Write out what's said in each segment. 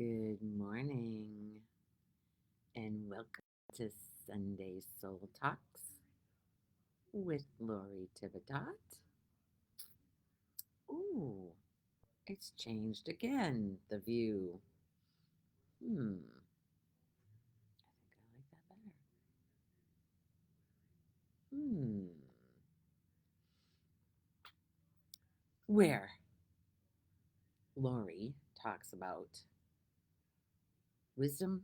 Good morning and welcome to Sunday Soul Talks with Lori Tivitot. Ooh, it's changed again, the view. I think I like that better. Hmm, where Lori talks about wisdom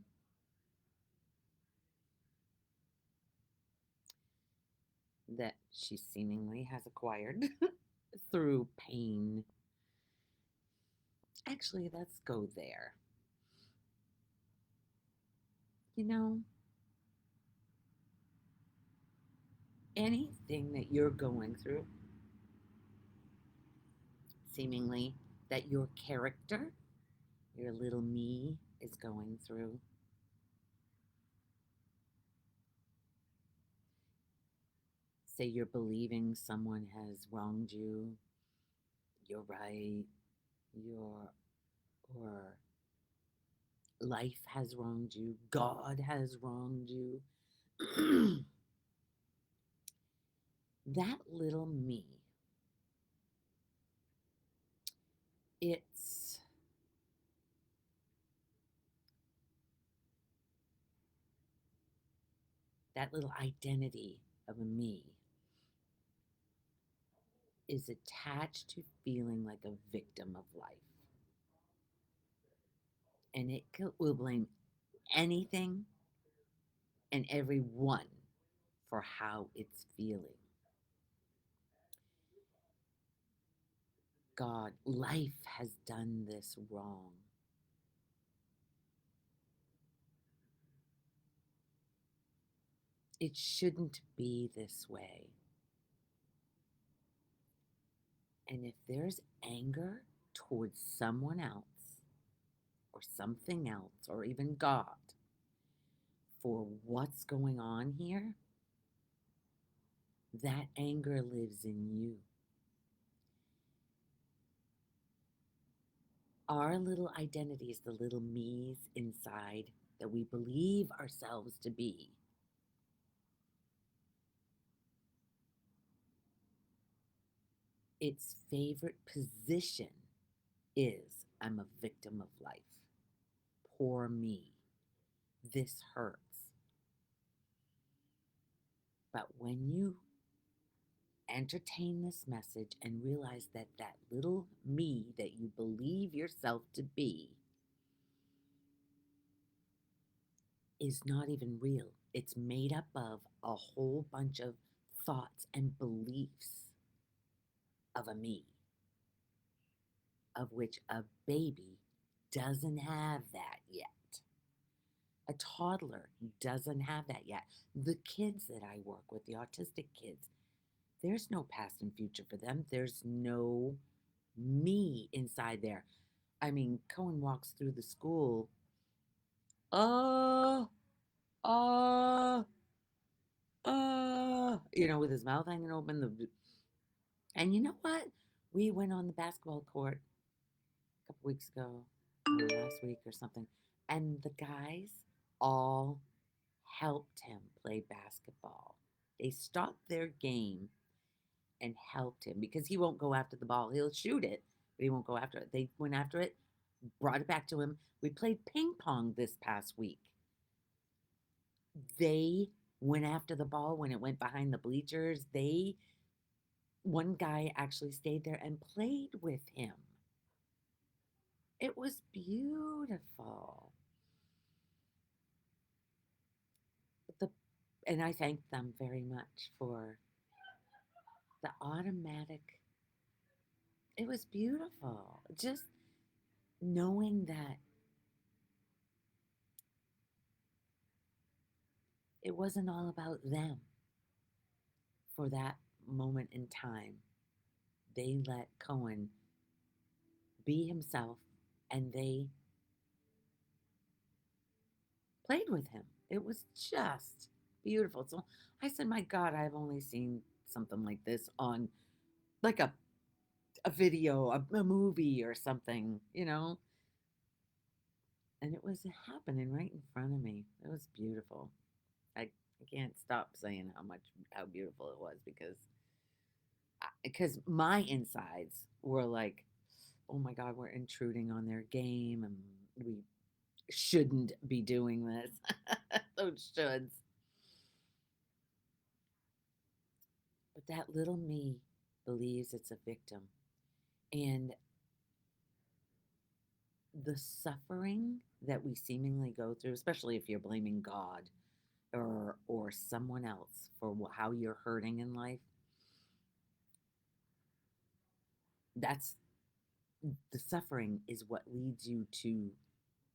that she seemingly has acquired through pain. Actually, let's go there. You know, anything that you're going through, seemingly, that your character, your little me, is going through, say you're believing someone has wronged you, you're right, you're, or life has wronged you, God has wronged you. That little me, it's that little identity of a me is attached to feeling like a victim of life. And it will blame anything and everyone for how it's feeling. God, life has done this wrong. It shouldn't be this way. And if there's anger towards someone else or something else or even God for what's going on here, that anger lives in you. Our little identities, the little me's inside that we believe ourselves to be, its favorite position is I'm a victim of life. Poor me. This hurts. But when you entertain this message and realize that that little me that you believe yourself to be is not even real, it's made up of a whole bunch of thoughts and beliefs of a me, of which a baby doesn't have that yet. A toddler doesn't have that yet. The kids that I work with, the autistic kids, there's no past and future for them. There's no me inside there. I mean, Cohen walks through the school, uh, uh, with his mouth hanging open. And you know what? We went on the basketball court a couple weeks ago, or last week or something, and the guys all helped him play basketball. They stopped their game and helped him because he won't go after the ball. He'll shoot it, but he won't go after it. They went after it, brought it back to him. We played ping pong this past week. They went after the ball when it went behind the bleachers. One guy actually stayed there and played with him. It was beautiful. The and I thank them very much for the automatic. It was beautiful. Just knowing that it wasn't all about them for that moment in time. They let Cohen be himself and they played with him. It was just beautiful. So I said, my God, I've only seen something like this on like a video, a movie or something, And it was happening right in front of me. It was beautiful. I can't stop saying how beautiful it was because my insides were like, oh my God, we're intruding on their game and we shouldn't be doing this. Those shoulds. But that little me believes it's a victim. And the suffering that we seemingly go through, especially if you're blaming God or someone else for how you're hurting in life, that's the suffering is what leads you to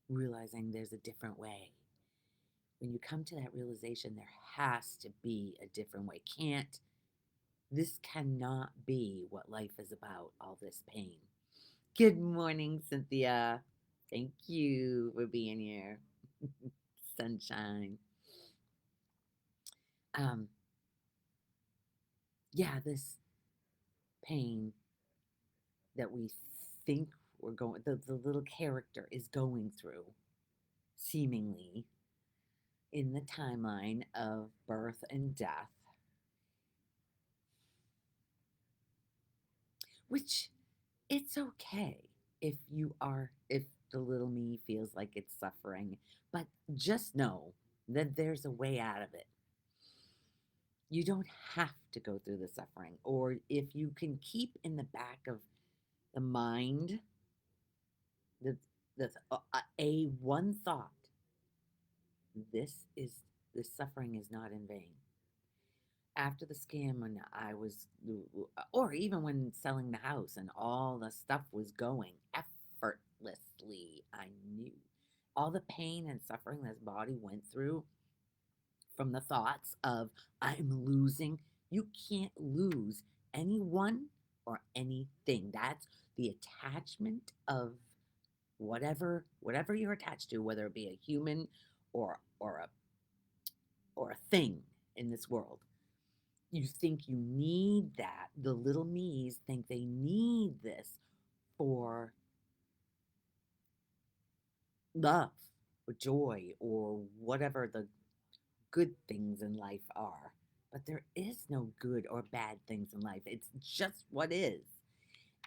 realizing there's a different way. When you come to that realization, there has to be a different way. This cannot be what life is about, all this pain. Good morning, Cynthia. Thank you for being here. Sunshine. Um, yeah, this pain that we think we're going, the little character is going through, seemingly, in the timeline of birth and death, which it's okay if the little me feels like it's suffering, but just know that there's a way out of it. You don't have to go through the suffering, or if you can keep in the back of the mind the a one thought, this is this suffering is not in vain. After the scam, when I was, or even when selling the house and all the stuff was going effortlessly, I knew all the pain and suffering this body went through from the thoughts of I'm losing. You can't lose anyone or anything. That's the attachment of whatever you're attached to, whether it be a human or a thing in this world. You think you need that. The little me's think they need this for love or joy or whatever the good things in life are. But there is no good or bad things in life. It's just what is.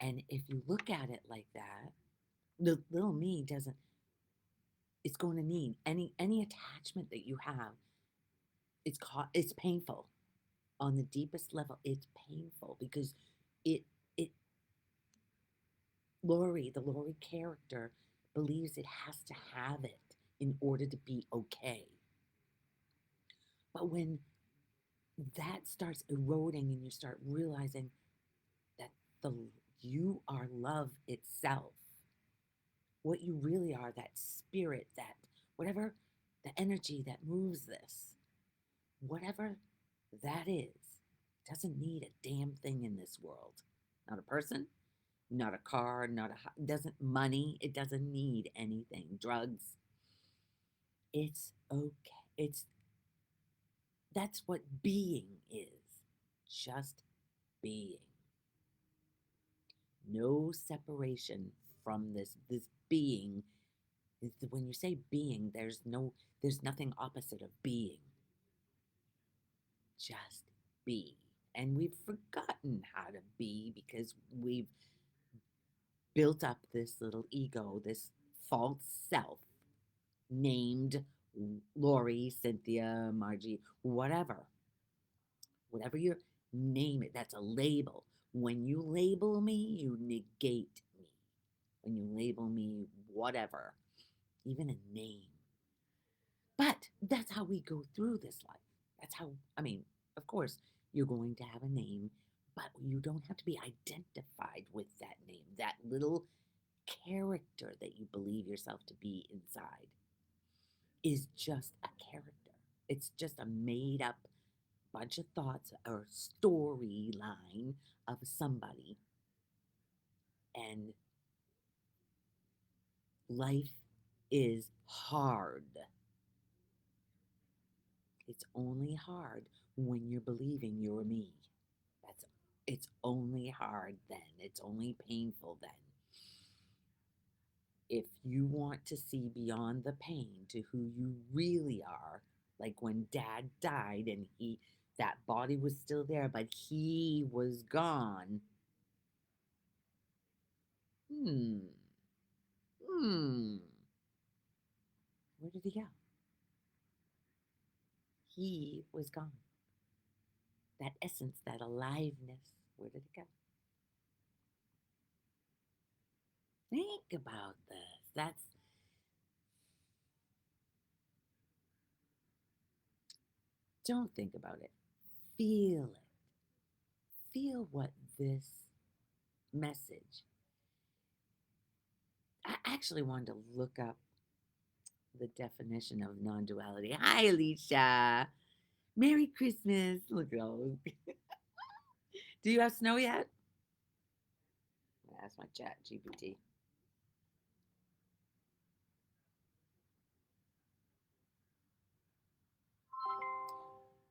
And if you look at it like that, the little me doesn't, it's going to need any attachment that you have. It's painful. On the deepest level, it's painful because it it the Lori character believes it has to have it in order to be okay. But when that starts eroding and you start realizing that the you are love itself, what you really are, that spirit, that whatever the energy that moves this, whatever that is, doesn't need a damn thing in this world. Not a person, not a car, not a doesn't money, it doesn't need anything. Drugs, it's okay. It's That's what being is. Just being. No separation from this being. When you say being, there's nothing opposite of being. Just be. And we've forgotten how to be because we've built up this little ego, this false self named Lori, Cynthia, Margie, whatever you name it, that's a label. When you label me, you negate me. When you label me, whatever, even a name. But that's how we go through this life. That's how, I mean, of course, you're going to have a name, but you don't have to be identified with that name, that little character that you believe yourself to be inside is just a character. It's just a made up bunch of thoughts or storyline of somebody. And life is hard. It's only hard when you're believing you're me. That's it's only hard then. It's only painful then. If you want to see beyond the pain to who you really are, like when dad died and that body was still there, but he was gone. Hmm. Hmm. Where did he go? He was gone. That essence, that aliveness, where did it go? Think about this. Don't think about it. Feel it. Feel what this message. I actually wanted to look up the definition of non duality. Hi, Alicia. Merry Christmas. Look at all. Do you have snow yet? That's my chat GPT.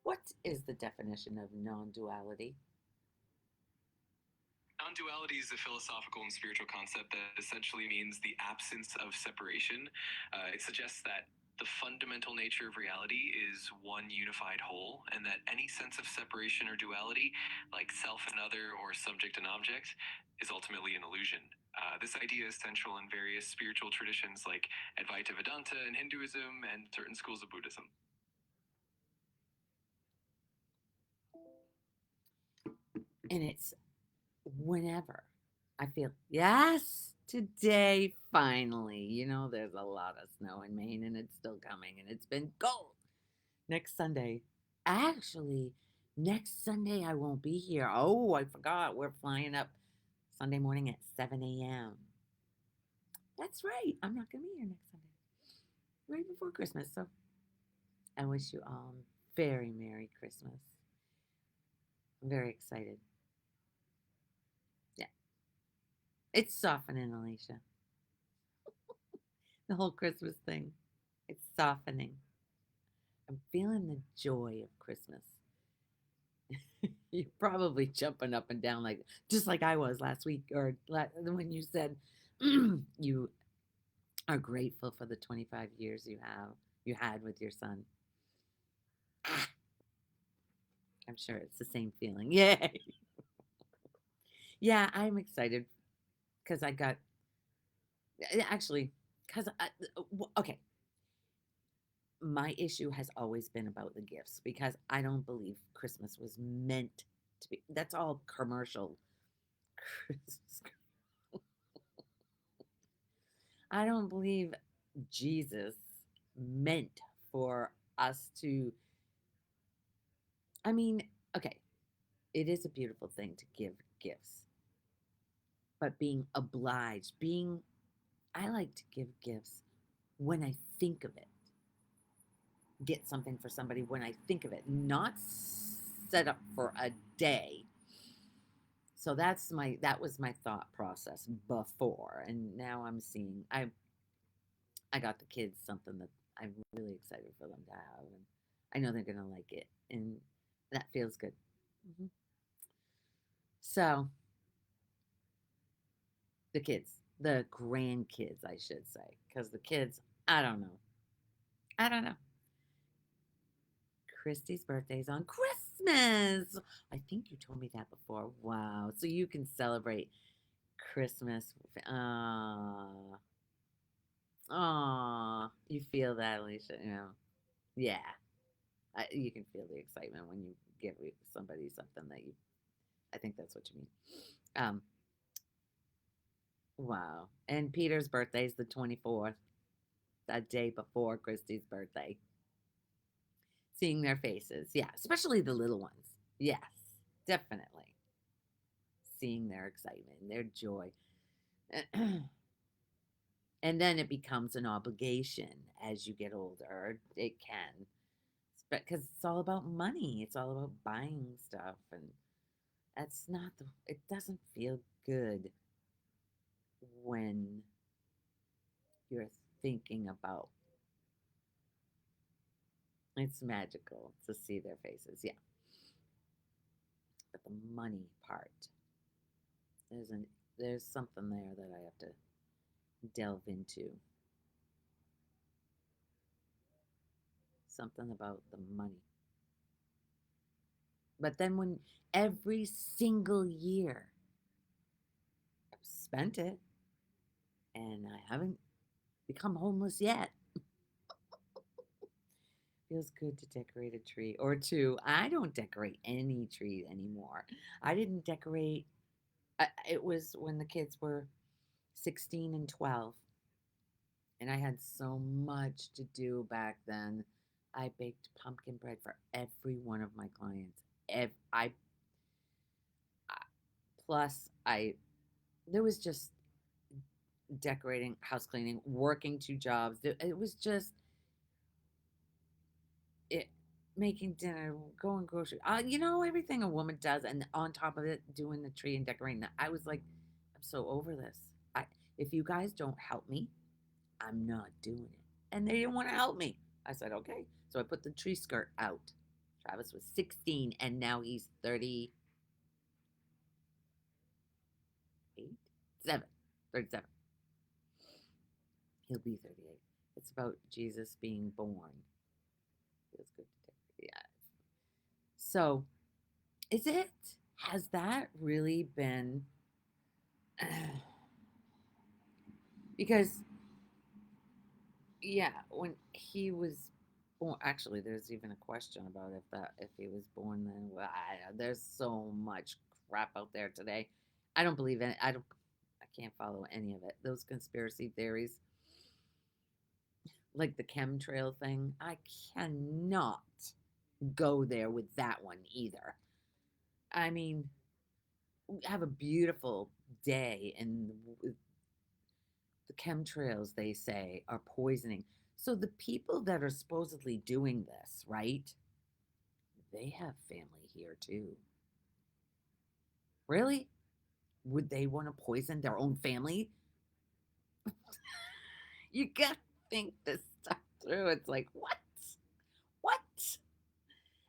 What is the definition of non duality? Non duality is a philosophical and spiritual concept that essentially means the absence of separation. It suggests that the fundamental nature of reality is one unified whole, and that any sense of separation or duality, like self and other or subject and object, is ultimately an illusion. This idea is central in various spiritual traditions like Advaita Vedanta in Hinduism and certain schools of Buddhism. And it's whenever I feel, yes, today, finally. There's a lot of snow in Maine and it's still coming and it's been cold. Next Sunday, actually, next Sunday I won't be here. Oh, I forgot. We're flying up Sunday morning at 7 a.m. That's right. I'm not going to be here next Sunday, right before Christmas. So I wish you all very Merry Christmas. I'm very excited. Yeah, it's softening, Alicia. The whole Christmas thing. It's softening. I'm feeling the joy of Christmas. You're probably jumping up and down like just like I was last week or when you said you are grateful for the 25 years you had with your son. Ah, I'm sure it's the same feeling. Yay. Yeah, I'm excited because I got actually because okay, my issue has always been about the gifts because I don't believe Christmas was meant to be. That's all commercial Christmas. I don't believe Jesus meant for us to. I mean, okay, it is a beautiful thing to give gifts, but being obliged, I like to give gifts when I think of it, get something for somebody when I think of it, not set up for a day. So that was my thought process before, and now I'm seeing I got the kids something that I'm really excited for them to have, and I know they're gonna like it, and that feels good. Hmm. So the kids, the grandkids, I should say, because the kids, I don't know, I don't know. Christy's birthday's on Christmas. I think you told me that before. Wow. So you can celebrate Christmas. You feel that, Alicia? Yeah. You can feel the excitement when you give somebody something that you. I think that's what you mean. Um. Wow. And Peter's birthday is the 24th, a day before Christy's birthday. Seeing their faces, yeah, especially the little ones. Yes, definitely. Seeing their excitement, their joy. And then it becomes an obligation as you get older. It can, because it's all about money. It's all about buying stuff, and that's not the. It doesn't feel good when you're thinking about. It's magical to see their faces, yeah. But the money part, there's an there's something there that I have to delve into. Something about the money. But then when every single year I've spent it and I haven't become homeless yet. Feels good to decorate a tree or two. I don't decorate any tree anymore. I didn't decorate. It was when the kids were 16 and 12, and I had so much to do back then. I baked pumpkin bread for every one of my clients. Plus I there was just decorating, house cleaning, working two jobs. It was just it making dinner, going grocery, everything a woman does, and on top of it, doing the tree and decorating that. I was like, I'm so over this. I If you guys don't help me, I'm not doing it. And they didn't want to help me. I said, okay. So I put the tree skirt out. Travis was 16 and now he's 38, 7, 37. He'll be 38. It's about Jesus being born. Feels good to decorate. Yeah. So, is it? Has that really been? Because yeah, when he was born, actually, there's even a question about if he was born then. Well, there's so much crap out there today. I don't believe in it. I can't follow any of it. Those conspiracy theories, like the chemtrail thing, I cannot go there with that one either. I mean, we have a beautiful day, and the chemtrails, they say, are poisoning. So the people that are supposedly doing this, right? They have family here too. Really? Would they want to poison their own family? You gotta think this stuff through. It's like, what? What?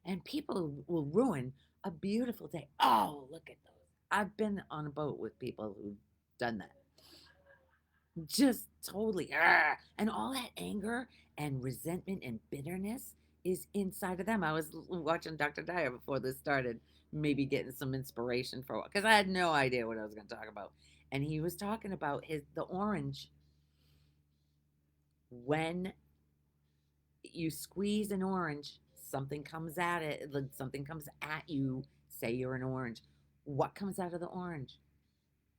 And people will ruin a beautiful day. Oh, look at those. I've been on a boat with people who've done that. Just totally. And all that anger and resentment and bitterness is inside of them. I was watching Dr. Dyer before this started, maybe getting some inspiration for it because I had no idea what I was going to talk about. And he was talking about the orange. When you squeeze an orange, something comes at it, like something comes at you. Say you're an orange. What comes out of the orange?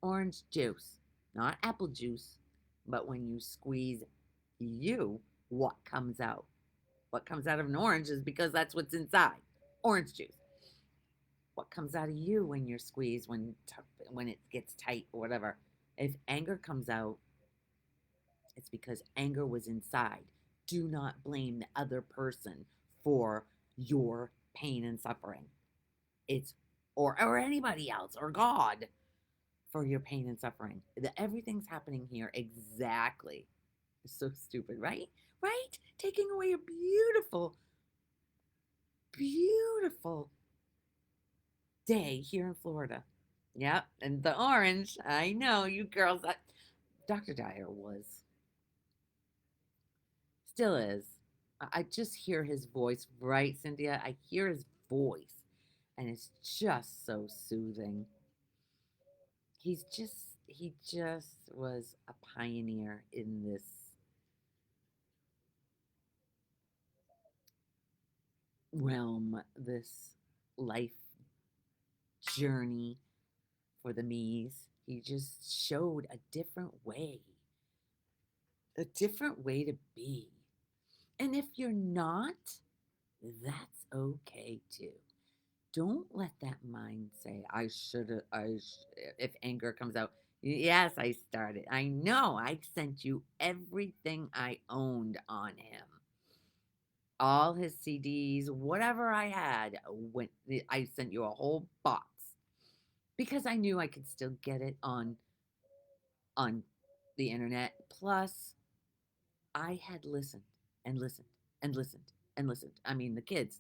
Orange juice, not apple juice. But when you squeeze you, what comes out? What comes out of an orange is because that's what's inside. Orange juice. What comes out of you when you're squeezed, when it gets tight or whatever? If anger comes out, it's because anger was inside. Do not blame the other person for your pain and suffering. It's or anybody else or God for your pain and suffering. Everything's happening here exactly. It's so stupid, right? Right? Taking away a beautiful, beautiful day here in Florida. Yep. And the orange, I know you girls. Dr. Dyer was, still is. I just hear his voice, right, Cynthia? I hear his voice, and it's just so soothing. He just was a pioneer in this realm, this life journey for the me's. He just showed a different way to be. And if you're not, that's okay too. Don't let that mind say, I should have, if anger comes out. Yes, I started. I know I sent you everything I owned on him. All his CDs, whatever I had, I sent you a whole box because I knew I could still get it on the internet. Plus, I had listened and listened and listened and listened. I mean, the kids.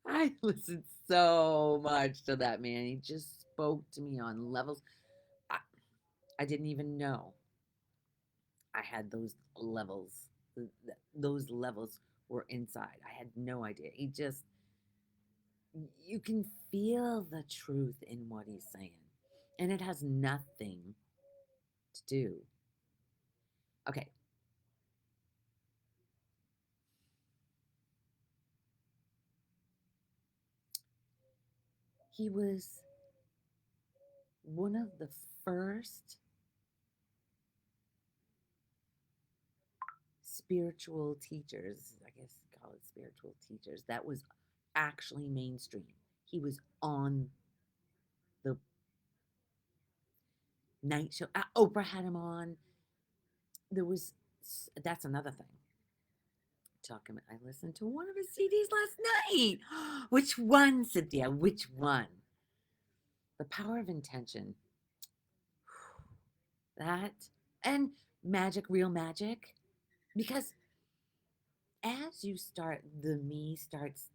I listened so much to that man. He just spoke to me on levels I, I didn't even know I had those levels. Those levels were inside. I had no idea. He just, you can feel the truth in what he's saying. And it has nothing to do. Okay, he was one of the first spiritual teachers, I guess you call it spiritual teachers, that was actually mainstream. He was on the night show. Oprah had him on. There was, that's another thing. Talking, I listened to one of his CDs last night. Which one, Cynthia? Which one? The Power of Intention. That and magic, real magic. Because as you start, the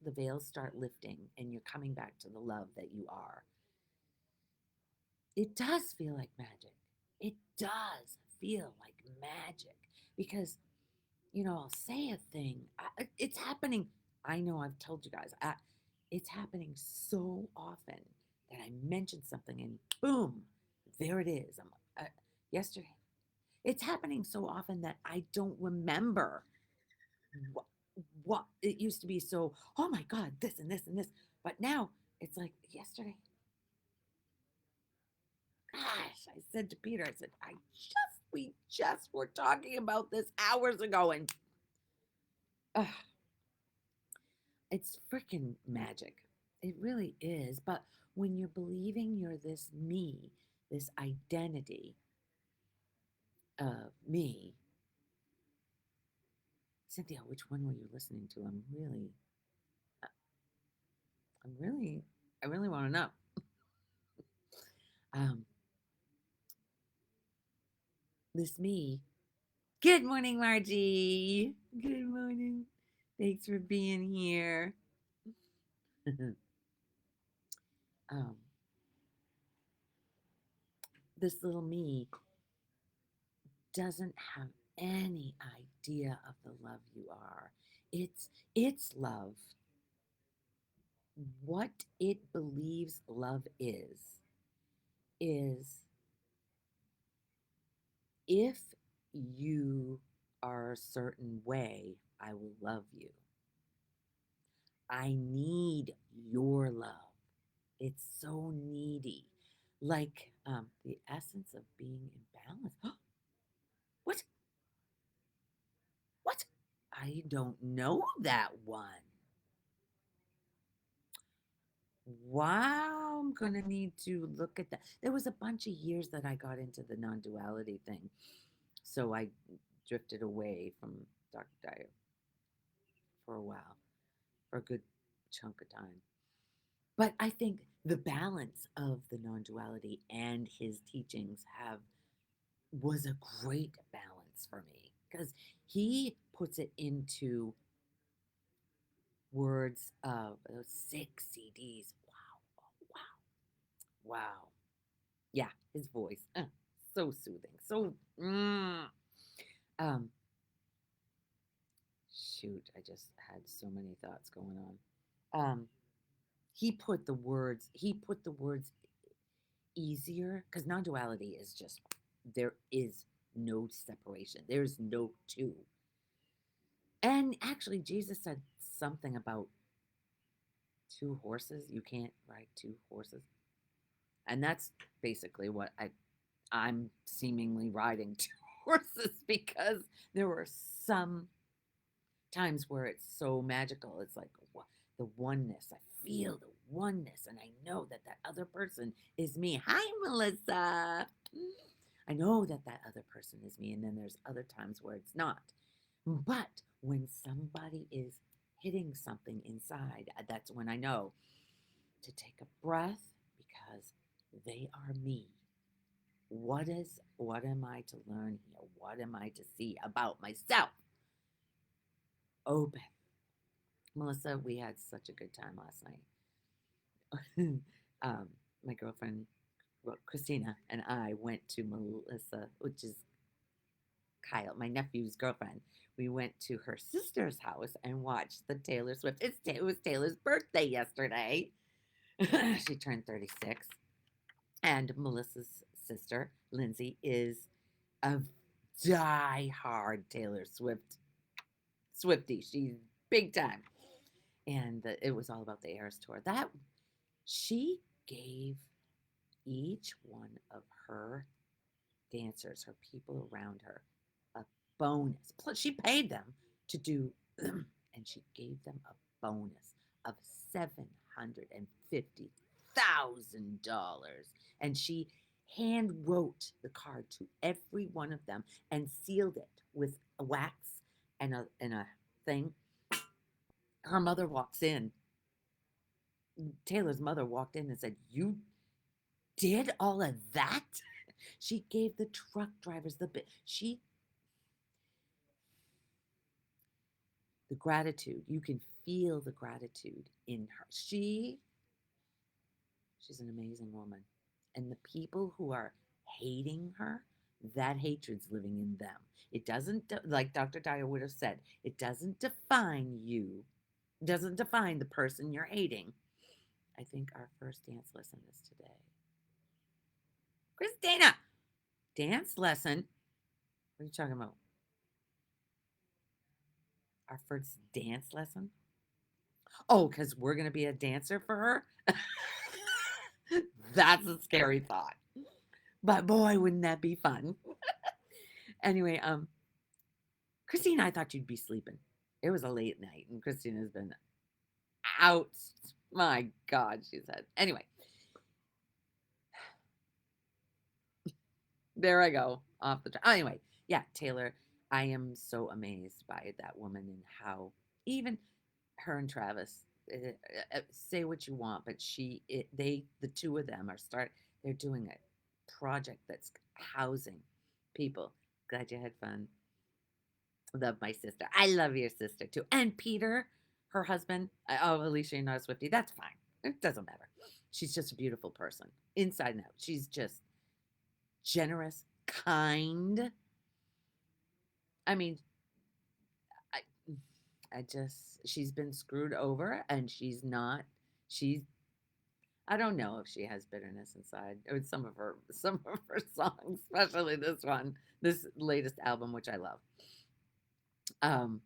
veils start lifting, and you're coming back to the love that you are. It does feel like magic. It does feel like magic because I'll say a thing. It's happening. I know I've told you guys. It's happening so often that I mention something and boom, there it is. Yesterday. It's happening so often that I don't remember what, what it used to be. So, oh my God, this and this and this. But now it's like yesterday. Gosh, I said to Peter, I said, we just were talking about this hours ago, and uh, it's freaking magic. It really is. But when you're believing you're this me, this identity of me, Cynthia, which one were you listening to? Uh, I'm really, I really want to know. Um, this me. Good morning, Margie. Good morning. Thanks for being here. um, this little me doesn't have any idea of the love you are. It's love. What it believes love is if you are a certain way, I will love you. I need your love. It's so needy. Like the essence of being in balance. What? What? I don't know that one. Wow, I'm gonna need to look at that. There was a bunch of years that I got into the non-duality thing, so I drifted away from Dr. Dyer for a while, for a good chunk of time. But I think the balance of the non-duality and his teachings have was a great balance for me because he puts it into words of those 6 CDs. Wow, wow, wow. Yeah, his voice, so soothing. So, um, shoot, I just had so many thoughts going on. He put the words easier because non-duality is just there is no separation. There's no two. And actually, Jesus said something about 2 horses. You can't ride 2 horses, and that's basically what I'm seemingly riding 2 horses because there were some times where it's so magical. It's like the oneness. I feel the oneness, and I know that that other person is me. Hi, Melissa. I know that that other person is me, and then there's other times where it's not. But when somebody is hitting something inside, that's when I know to take a breath because they are me. What am I to learn here? What am I to see about myself? Open. Melissa, we had such a good time last night. um, my girlfriend, well, Christina, and I went to Melissa, which is Kyle, my nephew's girlfriend. We went to her sister's house and watched the Taylor Swift. It was Taylor's birthday yesterday. She turned 36. And Melissa's sister, Lindsay, is a die-hard Taylor Swift Swifty. She's big time. And it was all about the Eras tour. That she gave each one of her dancers, her people around her, a bonus. Plus, she paid them to do, and she gave them a bonus of $750,000. And she hand wrote the card to every one of them and sealed it with a wax and a thing. Her mother walks in. Taylor's mother walked in and said, "You did all of that?" She gave the truck drivers she the gratitude. You can feel the gratitude in her. She's an amazing woman. And the people who are hating her, that hatred's living in them. It doesn't, like Dr. Dyer would have said, it doesn't define you. It doesn't define the person you're hating. I think our first dance lesson is today. Christina, dance lesson? What are you talking about? Our first dance lesson? Oh, because we're going to be a dancer for her? That's a scary thought. But boy, wouldn't that be fun? Anyway, Christina, I thought you'd be sleeping. It was a late night, and Christina's been out. My God, she's had. Anyway, there I go off the. Anyway, yeah, Taylor, I am so amazed by that woman and how even her and Travis say what you want, but the two of them they're doing a project that's housing people. Glad you had fun. Love my sister. I love your sister too. And Peter, her husband. Oh, Alicia, you're not a Swifty. That's fine. It doesn't matter. She's just a beautiful person, inside and out. She's just generous, kind. I mean, I, she's been screwed over, and she's not. She's. I don't know if she has bitterness inside. With some of her songs, especially this one, this latest album, which I love. Um,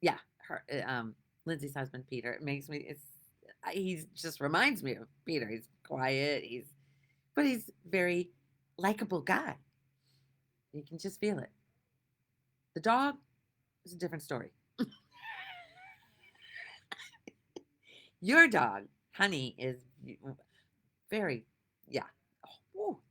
yeah, her Lindsay's husband Peter. It makes me. He just reminds me of Peter. He's quiet. But he's very likable guy. You can just feel it. The dog is a different story. Your dog, Honey, is very, yeah,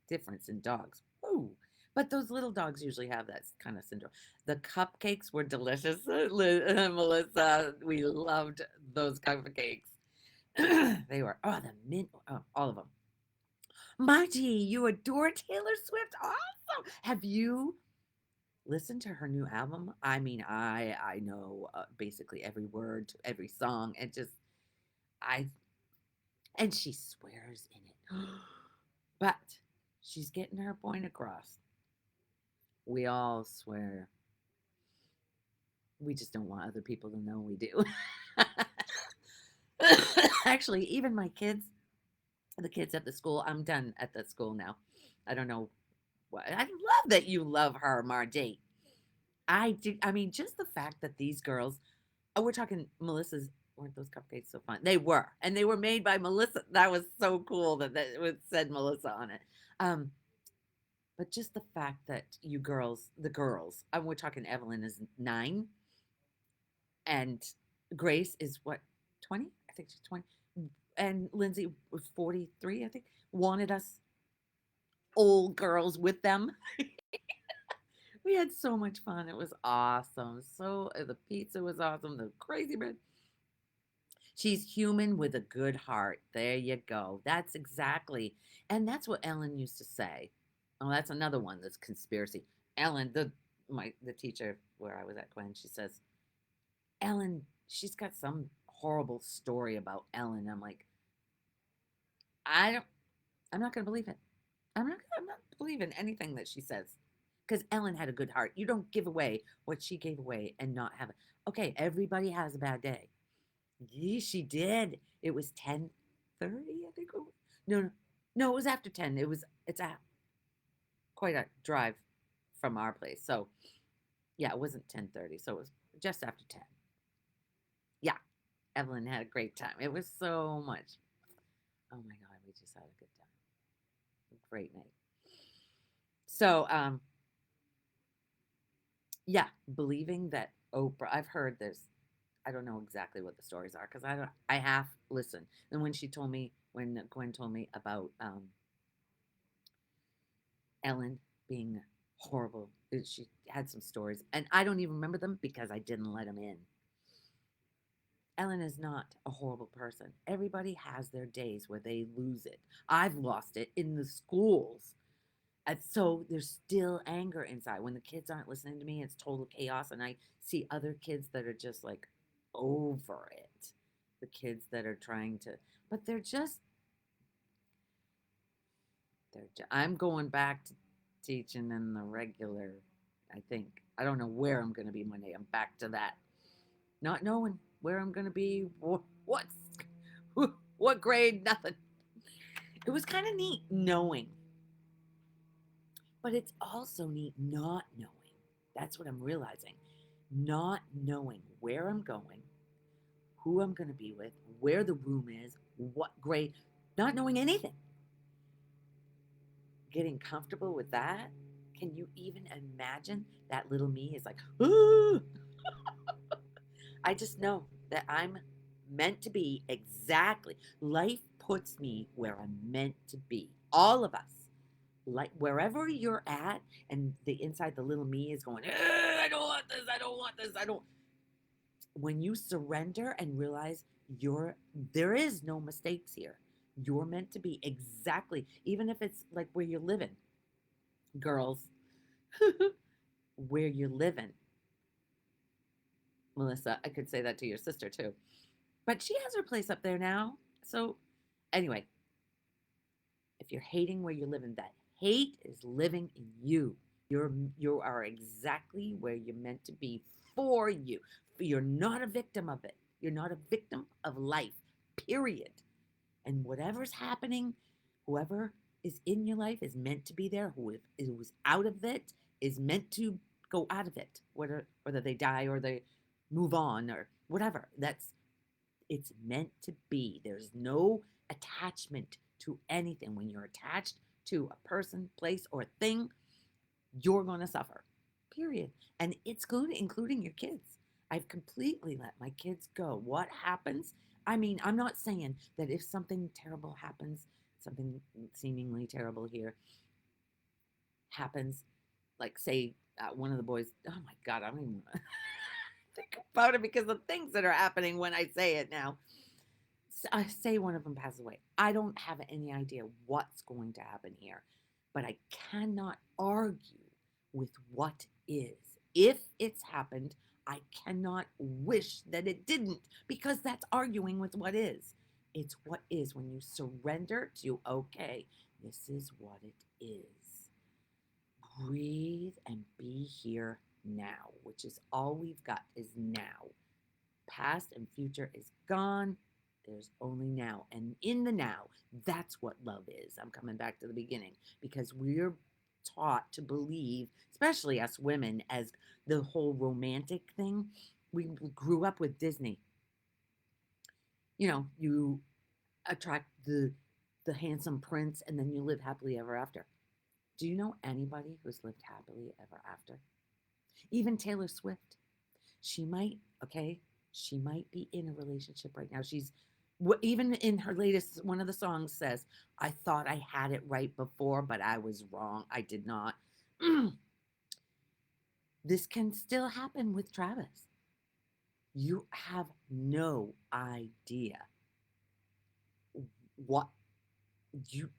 difference in dogs. Ooh. But those little dogs usually have that kind of syndrome. The cupcakes were delicious, Melissa. We loved those cupcakes. They were, the mint, all of them. Marty, you adore Taylor Swift. Awesome. Have you listened to her new album? I mean, I know basically every word to every song, and just I and she swears in it. But she's getting her point across. We all swear. We just don't want other people to know we do. Actually, even my kids, the kids at the school, I'm done at the school now. I don't know what. I love that you love her, Margie. I do. I mean, just the fact that these girls, oh, we're talking Melissa's, weren't those cupcakes so fun? They were, and they were made by Melissa. That was so cool that it said Melissa on it. Um, but just the fact that you girls, the girls, we're talking Evelyn is 9, and Grace is what, 20? I think she's 20, and Lindsay was 43. I think wanted us old girls with them. We had so much fun. It was awesome. So the pizza was awesome. The crazy bread. She's human with a good heart. There you go. That's exactly, and that's what Ellen used to say. Oh, that's another one that's conspiracy. Ellen, the teacher where I was at Gwen, she says, Ellen, she's got some horrible story about Ellen. I'm like, I don't. I'm not going to believe it. I'm not believing anything that she says. Because Ellen had a good heart. You don't give away what she gave away and not have it. Okay, everybody has a bad day. Yeah, she did. It was 10:30, I think. No, no, no. It was after 10. It's a quite a drive from our place. So yeah, it wasn't 10:30. So it was just after 10. Yeah, Evelyn had a great time. It was so much. Oh my god, we just had a good time. A great night. So yeah, believing that Oprah. I've heard this. I don't know exactly what the stories are because I don't. I half listen. And when she told me, when Gwen told me about Ellen being horrible, she had some stories, and I don't even remember them because I didn't let them in. Ellen is not a horrible person. Everybody has their days where they lose it. I've lost it in the schools. And so there's still anger inside. When the kids aren't listening to me, it's total chaos. And I see other kids that are just like over it. The kids that are trying to, but I'm going back to teaching in the regular, I think. I don't know where I'm going to be Monday. I'm back to that. Not knowing where I'm going to be, what's, what grade, nothing. It was kind of neat knowing, but it's also neat not knowing. That's what I'm realizing. Not knowing where I'm going, who I'm going to be with, where the room is, what grade, not knowing anything. Getting comfortable with that. Can you even imagine that little me is like, ooh. I just know that I'm meant to be exactly. Life puts me where I'm meant to be. All of us. Like wherever you're at, and the inside the little me is going, I don't want this, I don't want this, I don't. When you surrender and realize you're there is no mistakes here. You're meant to be exactly, even if it's like where you're living, girls, where you're living. Melissa, I could say that to your sister too. But she has her place up there now. So, anyway, if you're hating where you're living, that hate is living in you. You are exactly where you're meant to be for you. You're not a victim of it. You're not a victim of life. Period. And whatever's happening, whoever is in your life is meant to be there. Who's out of it is meant to go out of it. Whether they die or they move on or whatever. It's meant to be. There's no attachment to anything. When you're attached to a person, place, or thing, you're going to suffer. Period. And it's good, including your kids. I've completely let my kids go. What happens? I mean, I'm not saying that if something terrible happens, something seemingly terrible here happens, like say one of the boys, oh my God, I don't even think about it because of things that are happening when I say it now. I say one of them passes away. I don't have any idea what's going to happen here, but I cannot argue with what is. If it's happened, I cannot wish that it didn't because that's arguing with what is. It's what is when you surrender to, okay, this is what it is. Breathe and be here now, which is all we've got is now. Past and future is gone. There's only now. And in the now, that's what love is. I'm coming back to the beginning because we're taught to believe, especially us women, as the whole romantic thing. We grew up with Disney. You know, you attract the handsome prince and then you live happily ever after. Do you know anybody who's lived happily ever after? Even Taylor Swift. She might, okay, she might be in a relationship right now. She's even in her latest one of the songs says, I thought I had it right before, but I was wrong. I did not. This can still happen with Travis. You have no idea what you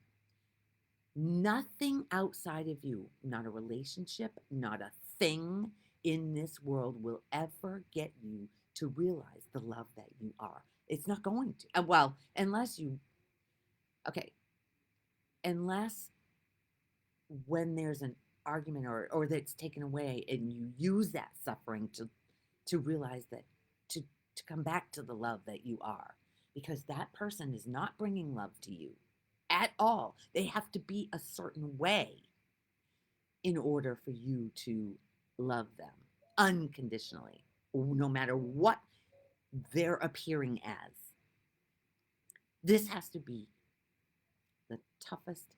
nothing outside of you, not a relationship, not a thing in this world will ever get you to realize the love that you are. It's not going to. Well, unless you Okay, unless when there's an argument or that's taken away and you use that suffering to realize that to come back to the love that you are, because that person is not bringing love to you at all. They have to be a certain way in order for you to love them unconditionally, no matter what they're appearing as. This has to be the toughest.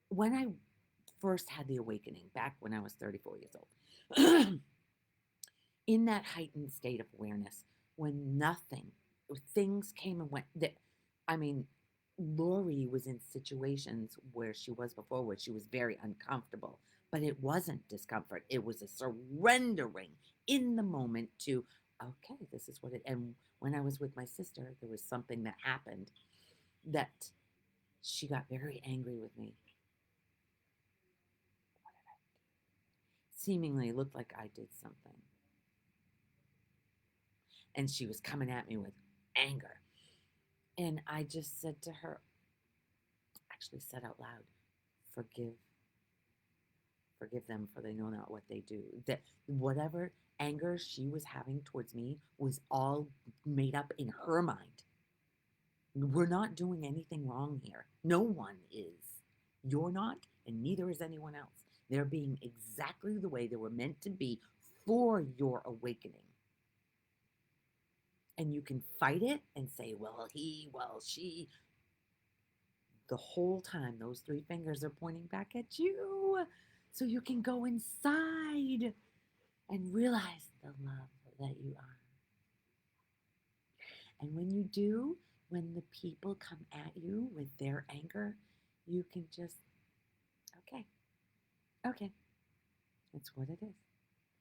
When I first had the awakening back when I was 34 years old, in that heightened state of awareness, when nothing, things came and went, that, I mean, Lori was in situations where she was before, where she was very uncomfortable, but it wasn't discomfort. It was a surrendering in the moment to, okay, this is what it, and when I was with my sister, there was something that happened that she got very angry with me. Seemingly looked like I did something. And she was coming at me with anger. And I just said to her, actually said out loud, forgive forgive them, for they know not what they do. That whatever anger she was having towards me was all made up in her mind. We're not doing anything wrong here. No one is. You're not, and neither is anyone else. They're being exactly the way they were meant to be for your awakening. And you can fight it and say, well, he, well, she. The whole time, those three fingers are pointing back at you. So you can go inside and realize the love that you are. And when you do, when the people come at you with their anger, you can just, okay, okay, that's what it is.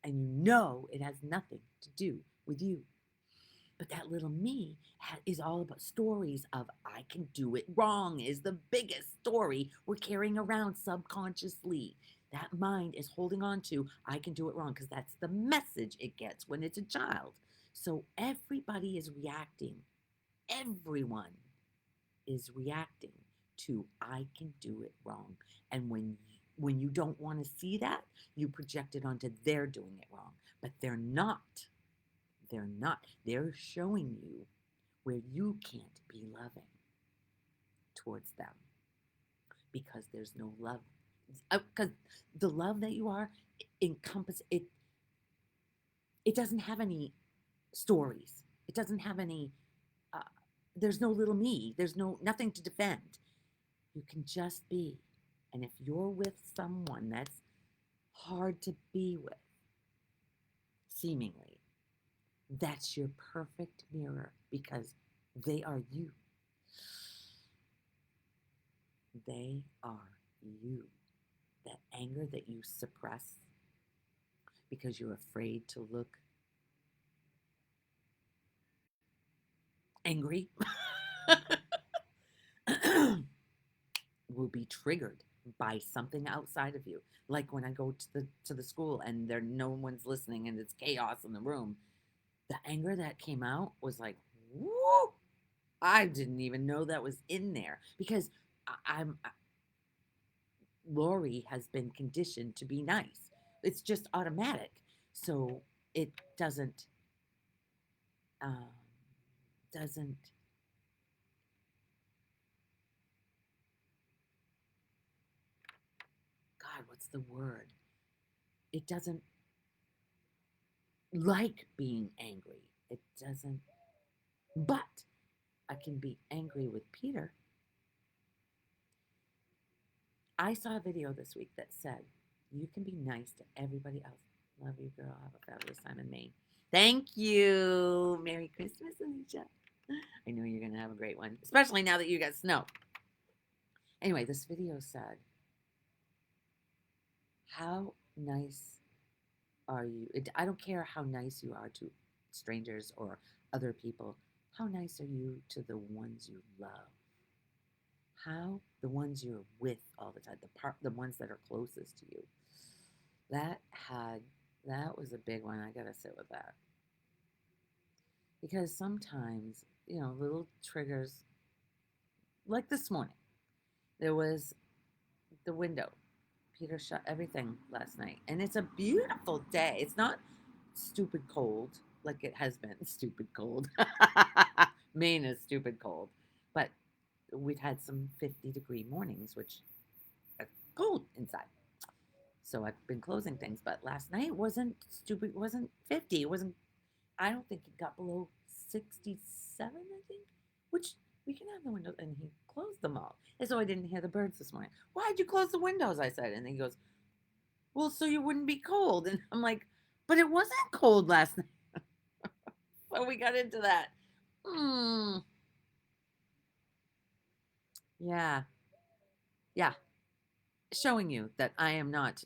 And you know it has nothing to do with you. But that little me is all about stories of I can do it wrong is the biggest story we're carrying around subconsciously. That mind is holding on to I can do it wrong because that's the message it gets when it's a child. So everybody is reacting. Everyone is reacting to I can do it wrong. And when you don't want to see that, you project it onto they're doing it wrong. But they're not. They're not. They're showing you where you can't be loving towards them because there's no love. Because the love that you are encompass it. It doesn't have any stories. It doesn't have any. Uh, there's no little me. There's nothing to defend. You can just be. And if you're with someone that's hard to be with, seemingly, that's your perfect mirror because they are you. They are you. That anger that you suppress because you're afraid to look angry will be triggered by something outside of you. Like when I go to the school and there no one's listening and it's chaos in the room. The anger that came out was like, whoop! I didn't even know that was in there because I'm Lori has been conditioned to be nice. It's just automatic. So it um, doesn't God, what's the word? It doesn't like being angry. It doesn't, but I can be angry with Peter. I saw a video this week that said, you can be nice to everybody else. Love you, girl. Have a fabulous time in Maine. Thank you. Merry Christmas, Alicia. I know you're going to have a great one, especially now that you got snow. Anyway, this video said, how nice are you? I don't care how nice you are to strangers or other people. How nice are you to the ones you love? How the ones you're with all the time, the ones that are closest to you. That had that was a big one. I gotta sit with that because sometimes little triggers. like this morning, there was the window. Peter shut everything last night, and it's a beautiful day. It's not stupid cold like it has been. Stupid cold. Maine is stupid cold, but we've had some 50-degree mornings, which are cold inside. So I've been closing things, but last night wasn't stupid. Wasn't 50. It wasn't. I don't think it got below 67. I think, which we can have the windows, and he closed them all. And so I didn't hear the birds this morning. Why'd you close the windows? I said, and he goes, "Well, so you wouldn't be cold." And I'm like, "But it wasn't cold last night." So we got into that. Hmm. Yeah. Yeah. Showing you that I am not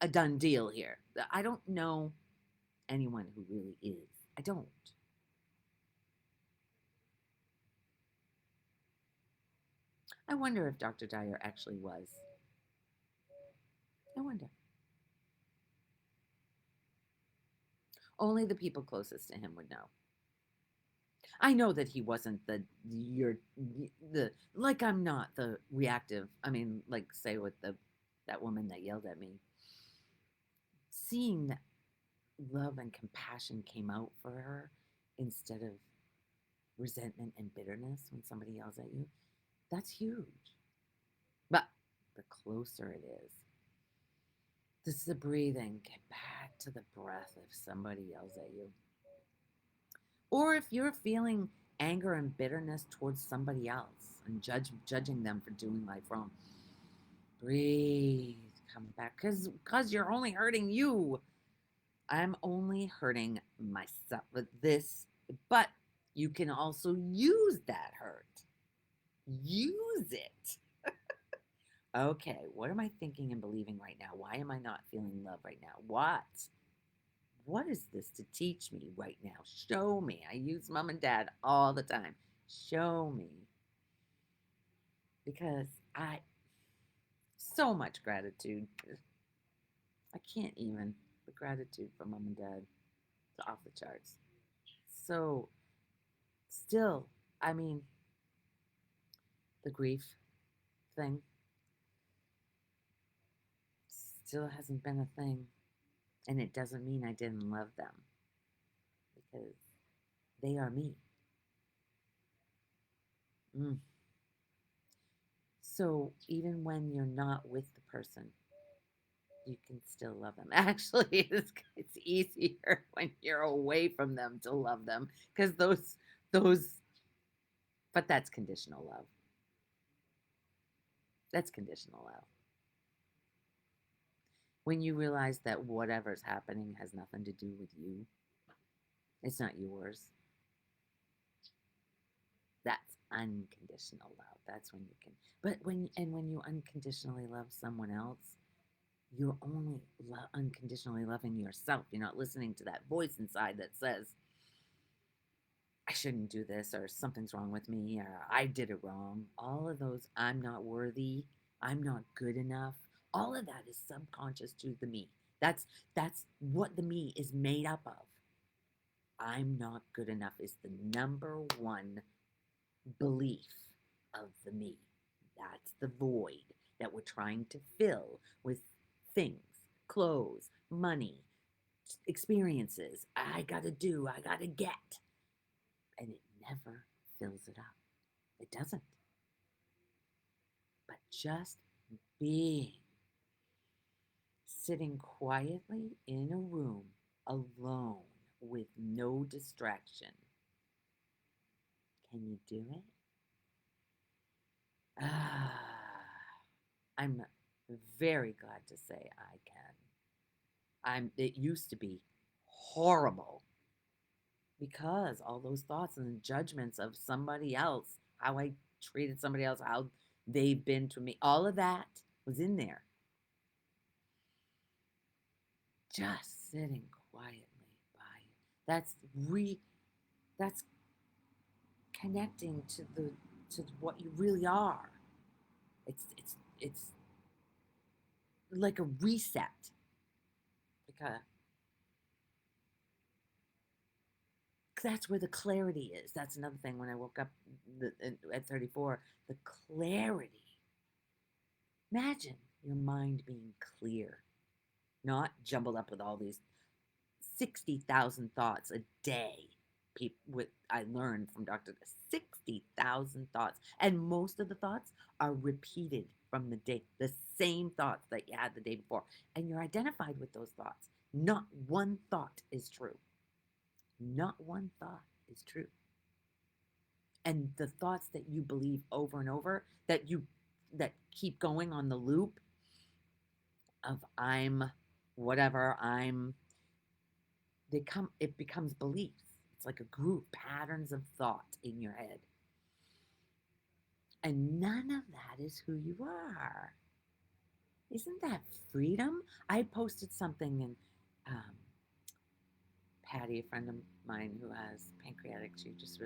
a done deal here. I don't know anyone who really is. I don't. I wonder if Dr. Dyer actually was. I wonder. Only the people closest to him would know. I know that he wasn't the like I'm not the reactive. I mean, like say with the that woman that yelled at me. Seeing that love and compassion came out for her instead of resentment and bitterness when somebody yells at you, that's huge. But the closer it is, this is the breathing. Get back to the breath if somebody yells at you. Or if you're feeling anger and bitterness towards somebody else and judging them for doing life wrong, breathe, come back, because you're only hurting you. I'm only hurting myself with this, but you can also use that hurt. Use it. Okay, what am I thinking and believing right now? Why am I not feeling love right now? What is this to teach me right now? Show me. I use mom and dad all the time. Show me. Because I, so much gratitude. I can't even. The gratitude for mom and dad is off the charts. So, still, I mean, the grief thing still hasn't been a thing. And it doesn't mean I didn't love them because they are me. Mm. So even when you're not with the person, you can still love them. Actually, it's easier when you're away from them to love them because those, but that's conditional love. That's conditional love. When you realize that whatever's happening has nothing to do with you, it's not yours. That's unconditional love. That's when you can. But when you unconditionally love someone else, you're only unconditionally loving yourself. You're not listening to that voice inside that says, I shouldn't do this, or something's wrong with me, or I did it wrong. All of those, I'm not worthy, I'm not good enough. All of that is subconscious to the me. That's what the me is made up of. I'm not good enough is the number one belief of the me. That's the void that we're trying to fill with things, clothes, money, experiences. I gotta do, I gotta get. And it never fills it up. It doesn't. But just being, sitting quietly in a room alone with no distraction. Can you do it? I'm very glad to say I can. It used to be horrible because all those thoughts and judgments of somebody else, how I treated somebody else, how they've been to me, all of that was in there. Just sitting quietly by it. That's connecting to what you really are. It's like a reset. Like a that's where the clarity is. That's another thing. When I woke up at 34, the clarity. Imagine your mind being clear, not jumbled up with all these 60,000 thoughts a day. I learned from Dr. 60,000 thoughts. And most of the thoughts are repeated from the day, the same thoughts that you had the day before. And you're identified with those thoughts. Not one thought is true. Not one thought is true. And the thoughts that you believe over and over, that keep going on the loop of I'm whatever, it becomes beliefs. It's like a group, patterns of thought in your head. And none of that is who you are. Isn't that freedom? I posted something, and Patty, a friend of mine who has pancreatic, she just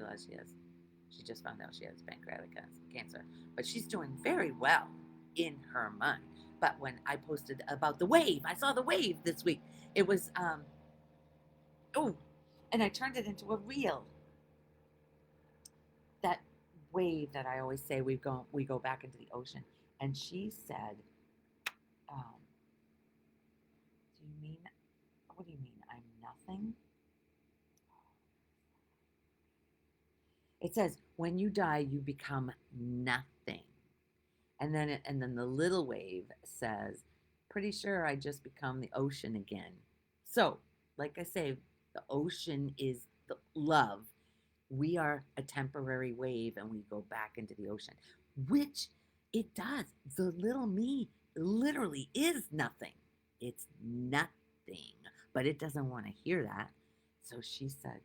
found out she has pancreatic cancer, but she's doing very well in her mind. But when I posted about the wave, I saw the wave this week. It was, oh, and I turned it into a reel. That wave that I always say we go back into the ocean. And she said, "Do you mean? What do you mean? I'm nothing?" It says, "When you die, you become nothing." And then the little wave says, "Pretty sure I just become the ocean again." So, like I say, the ocean is the love. We are a temporary wave and we go back into the ocean, which it does. The little me literally is nothing. It's nothing, but it doesn't want to hear that. So she said,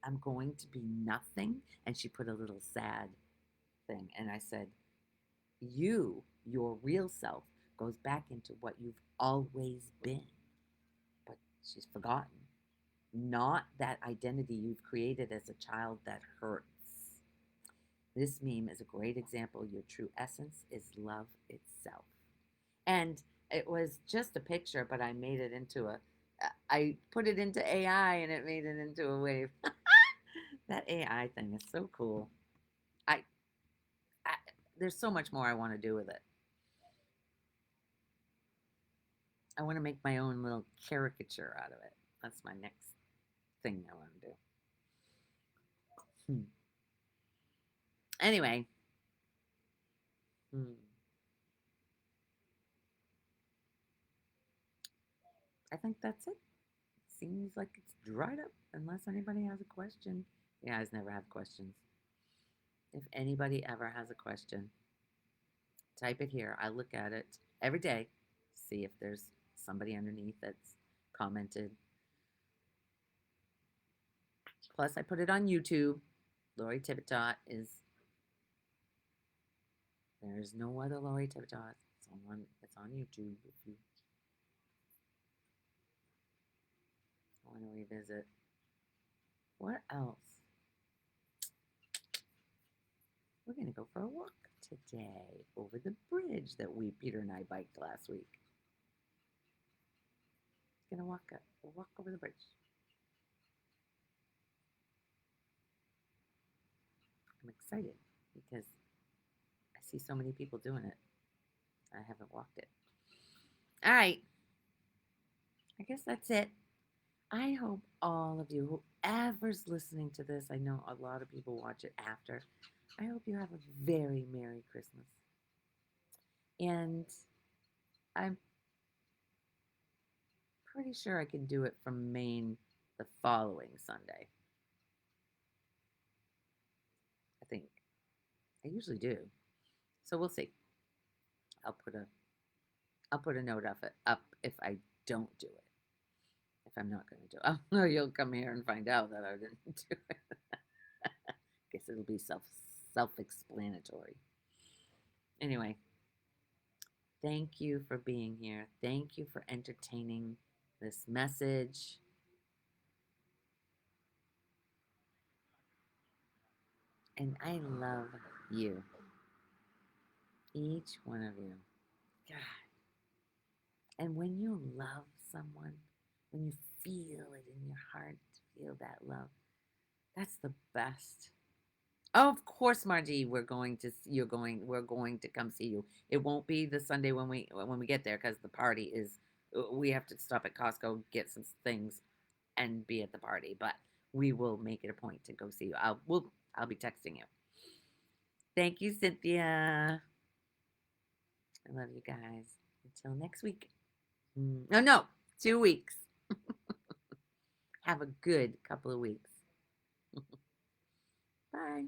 "I'm going to be nothing." And she put a little sad thing. And I said, your real self, goes back into what you've always been. But she's forgotten. Not that identity you've created as a child that hurts. This meme is a great example. Your true essence is love itself. And it was just a picture, but I put it into AI and it made it into a wave. That AI thing is so cool. I, I there's so much more I want to do with it. I want to make my own little caricature out of it. That's my next thing I want to do. Anyway, I think that's it. Seems like it's dried up unless anybody has a question. You guys never have questions. If anybody ever has a question, type it here. I look at it every day, see if there's somebody underneath that's commented. Plus, I put it on YouTube. Lori Tivitot is. There's no other Lori Tivitot. It's on YouTube if you want to revisit. What else? We're going to go for a walk today over the bridge that Peter and I biked last week. Gonna walk over the bridge. I'm excited because I see so many people doing it. I haven't walked it. All right. I guess that's it. I hope all of you, whoever's listening to this, I know a lot of people watch it after. I hope you have a very Merry Christmas. And I'm pretty sure I can do it from Maine the following Sunday. I think. I usually do. So we'll see. I'll put a note of it up if I don't do it. If I'm not going to do it, oh, you'll come here and find out that I didn't do it. Guess it'll be self-explanatory. Anyway, thank you for being here. Thank you for entertaining this message. And I love you. Each one of you. God. And when you love someone, when you feel it in your heart, feel that love. That's the best. Of course, Margie, we're going to come see you. It won't be the Sunday when we get there because the party is we have to stop at Costco, get some things and be at the party, but we will make it a point to go see you. I'll be texting you. Thank you, Cynthia. I love you guys. Until next week. No, no, 2 weeks. Have a good couple of weeks. Bye.